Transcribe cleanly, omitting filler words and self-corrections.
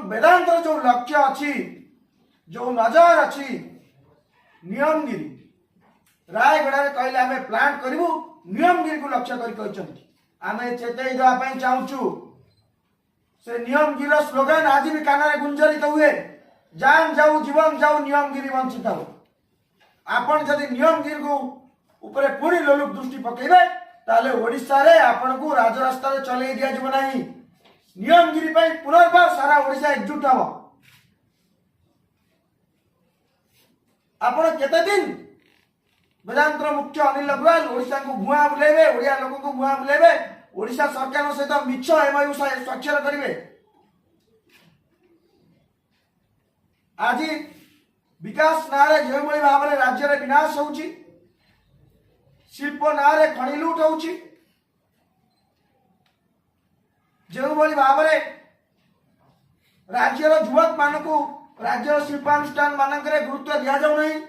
वेदांतर जो लक्ष्य अच्छी जो नजर अच्छी नियमगिरी रायगढ़ कहले आम प्लांट करूँ नियमगिरी को लक्ष्य आम चेतई देवाई चाहूँ से नियमगिरी स्लोगान आज भी कान गुंजरित हुए जान जाऊ जीवन जाऊ नियमगिरी बंचित हो आपण जदि नियमगिरी को ऊपर पुणी लोलुप दृष्टि पकेबे ताले ओडिशा रे आपण को राजरास्ता रे चले दिया जब नहीं नियमगिरी पे पुनर्बार सारा ओडिशा एकजुट हो आपण केते दिन वेदांतर मुख्य अनिल अग्रवाल ओडिशा को भुआ बुलेबे ओडिया लोक को भुआ बुलेबे ओडिशा सरकार सहित मिछ एमओयू स्वाक्षर करेंगे आज विकास नारे जो भाव में राज्य में विनाश हो शिल्प नारे खଣି लुट हो भाव में राज्यर युवक मान को राज्य शिल्पानुष्ठान मानक गुरुत्व दि जाऊ नहीं